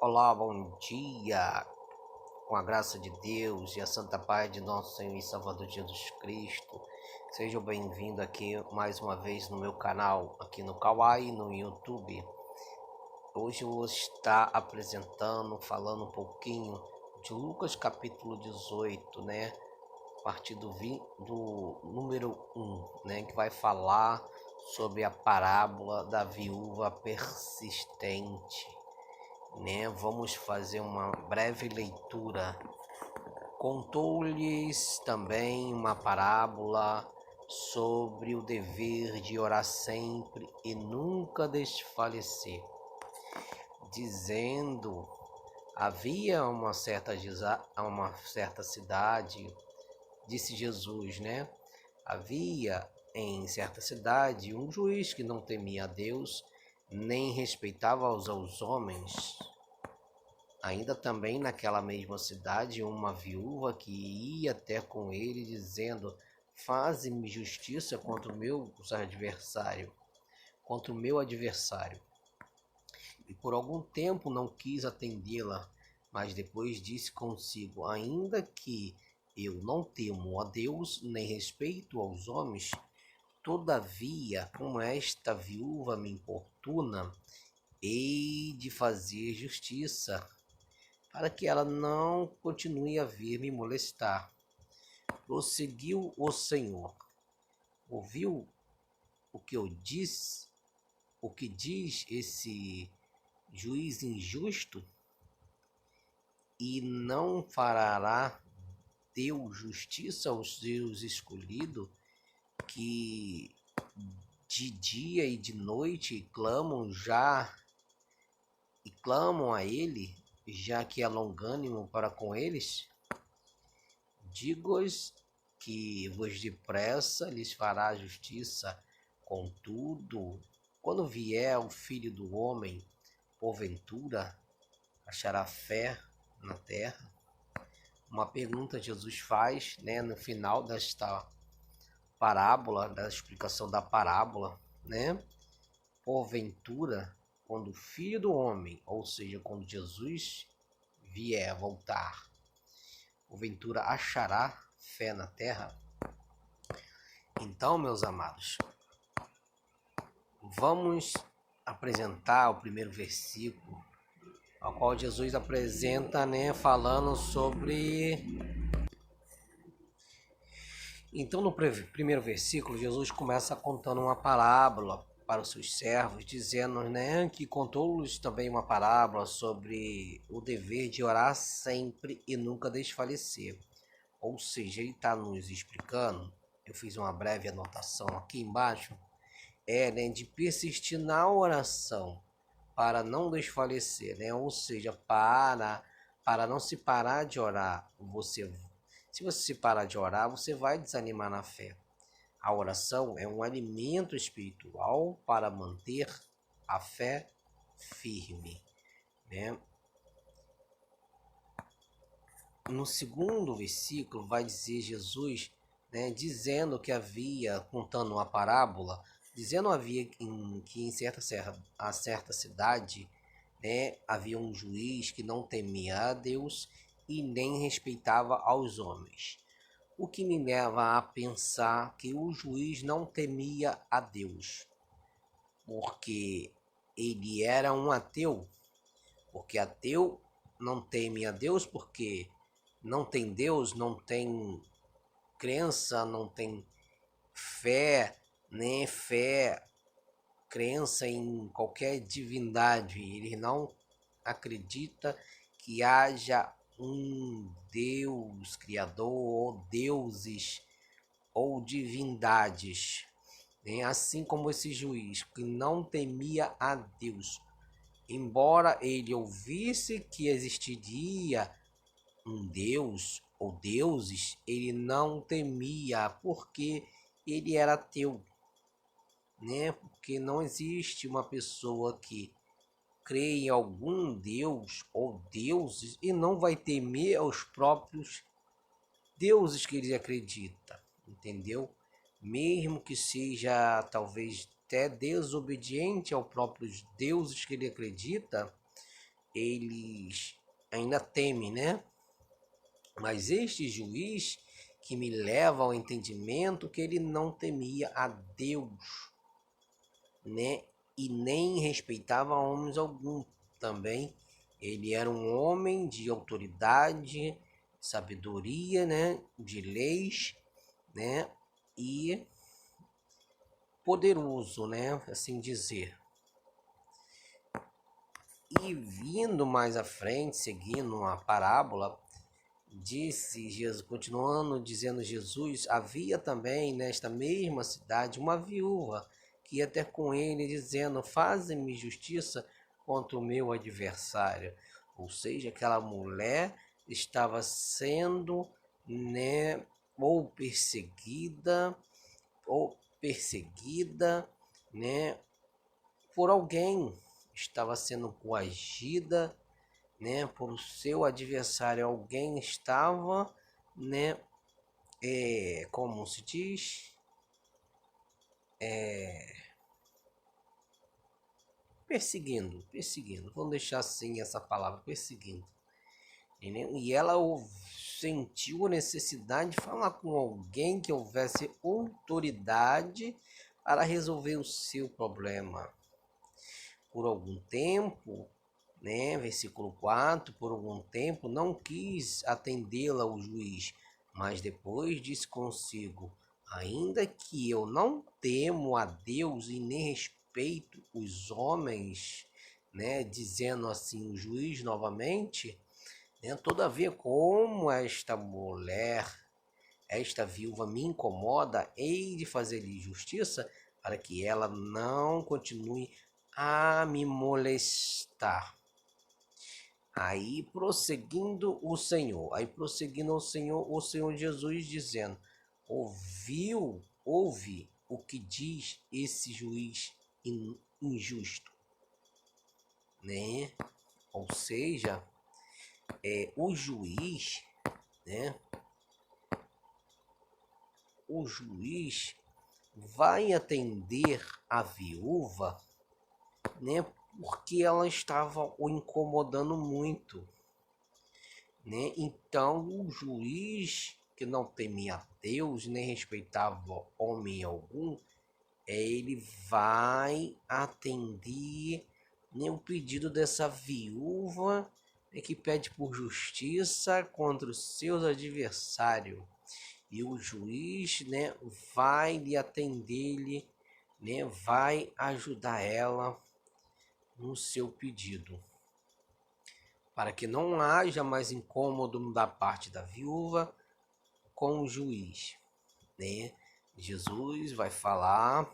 Olá, bom dia, com a graça de Deus e a santa paz de nosso Senhor e Salvador Jesus Cristo. Sejam bem-vindos aqui mais uma vez no meu canal, aqui no Kawaii, no YouTube. Hoje eu vou estar falando um pouquinho de Lucas capítulo 18, né? A partir do número 1, né? Que vai falar sobre a parábola da viúva persistente. Vamos fazer uma breve leitura. Contou-lhes também uma parábola sobre o dever de orar sempre e nunca desfalecer, dizendo: havia uma certa cidade, disse Jesus, havia em certa cidade um juiz que não temia a Deus, nem respeitava aos homens. Ainda também naquela mesma cidade, uma viúva que ia até com ele, dizendo: faze-me justiça contra o meu adversário. E por algum tempo não quis atendê-la, mas depois disse consigo: ainda que eu não temo a Deus, nem respeito aos homens, todavia, como esta viúva me importuna, hei de fazer justiça, para que ela não continue a vir me molestar. Prosseguiu o Senhor: ouviu o que diz esse juiz injusto? E não fará Deus justiça aos seus escolhidos, que de dia e de noite clamam a ele, já que é longânimo para com eles? Digo-vos que vos depressa lhes fará justiça. Contudo, quando vier o Filho do Homem, porventura achará fé na terra? Uma pergunta Jesus faz, no final desta parábola, da explicação da parábola, porventura, quando o Filho do Homem, ou seja, quando Jesus vier voltar, porventura achará fé na terra? Então, meus amados, vamos apresentar o primeiro versículo, ao qual Jesus apresenta, falando sobre... Então, no primeiro versículo, Jesus começa contando uma parábola para os seus servos, dizendo, que contou-lhes também uma parábola sobre o dever de orar sempre e nunca desfalecer. Ou seja, ele está nos explicando, eu fiz uma breve anotação aqui embaixo, de persistir na oração para não desfalecer, ou seja, para não se parar de orar. Se você se parar de orar, você vai desanimar na fé. A oração é um alimento espiritual para manter a fé firme, No segundo versículo vai dizer Jesus, dizendo que contando uma parábola, que em certa cidade, havia um juiz que não temia a Deus e nem respeitava aos homens. O que me leva a pensar que o juiz não temia a Deus, porque ele era um ateu, porque ateu não teme a Deus, porque não tem Deus, não tem crença, não tem fé, crença em qualquer divindade. Ele não acredita que haja um Deus criador, ou deuses, ou divindades, assim como esse juiz que não temia a Deus. Embora ele ouvisse que existiria um Deus ou deuses, ele não temia, porque ele era ateu, porque não existe uma pessoa que crê em algum Deus ou deuses e não vai temer aos próprios deuses que ele acredita, entendeu? Mesmo que seja talvez até desobediente aos próprios deuses que ele acredita, eles ainda temem, né? Mas este juiz que me leva ao entendimento que ele não temia a Deus, né? E nem respeitava homens algum também. Ele era um homem de autoridade, sabedoria, né? De leis, né? E poderoso, né? Assim dizer. E vindo mais à frente, seguindo a parábola, disse Jesus, continuando dizendo Jesus, havia também nesta mesma cidade uma viúva que ia ter com ele, dizendo, faze-me justiça contra o meu adversário. Ou seja, aquela mulher estava sendo, né, ou perseguida, né, por alguém, estava sendo coagida, né, por seu adversário. Alguém estava, né, como se diz, perseguindo, vamos deixar assim essa palavra, perseguindo, entendeu? E ela sentiu a necessidade de falar com alguém que houvesse autoridade para resolver o seu problema. Por algum tempo, né, versículo 4, por algum tempo não quis atendê-la o juiz, mas depois disse consigo, ainda que eu não temo a Deus e nem respeito os homens, né, dizendo assim o juiz novamente, né, todavia como esta mulher, esta viúva me incomoda, hei de fazer-lhe justiça para que ela não continue a me molestar. Aí prosseguindo o Senhor o Senhor Jesus dizendo, ouve o que diz esse juiz injusto, né? Ou seja, o juiz, né? O juiz vai atender a viúva, né? Porque ela estava o incomodando muito, né? Então o juiz que não temia Deus nem respeitava homem algum, ele vai atender, né, o pedido dessa viúva, né, que pede por justiça contra os seus adversários. E o juiz, né, vai lhe atender, né, vai ajudar ela no seu pedido, para que não haja mais incômodo da parte da viúva com o juiz, né? Jesus vai falar,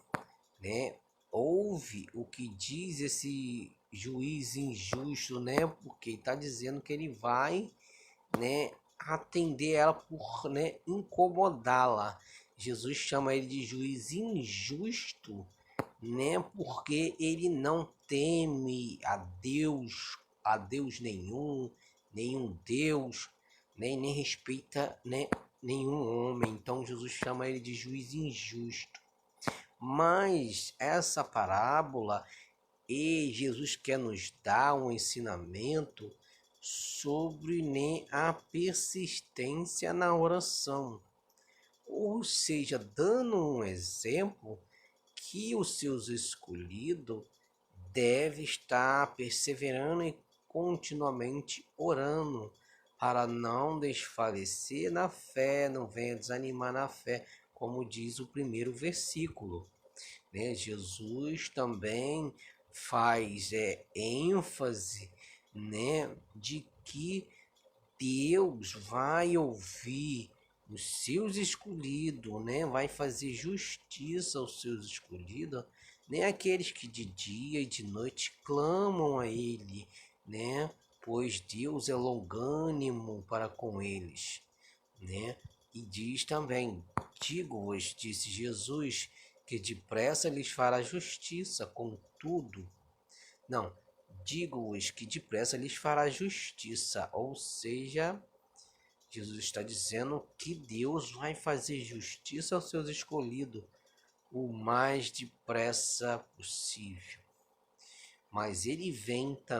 né? Ouve o que diz esse juiz injusto, né? Porque está dizendo que ele vai, né, atender ela por, né, incomodá-la. Jesus chama ele de juiz injusto, né? Porque ele não teme a Deus nenhum Deus, né? Nem respeita, né, nenhum homem. Então Jesus chama ele de juiz injusto. Mas essa parábola e Jesus quer nos dar um ensinamento sobre, né, a persistência na oração. Ou seja, dando um exemplo que os seus escolhidos devem estar perseverando e continuamente orando para não desfalecer na fé, não venha desanimar na fé, como diz o primeiro versículo, né? Jesus também faz ênfase, né, de que Deus vai ouvir os seus escolhidos, né? Vai fazer justiça aos seus escolhidos, né? Aqueles que de dia e de noite clamam a Ele, né? Pois Deus é longânimo para com eles, né? E diz também, digo-vos, disse Jesus, que depressa lhes fará justiça, contudo, não, digo-vos que depressa lhes fará justiça, ou seja, Jesus está dizendo que Deus vai fazer justiça aos seus escolhidos o mais depressa possível. Mas ele vem também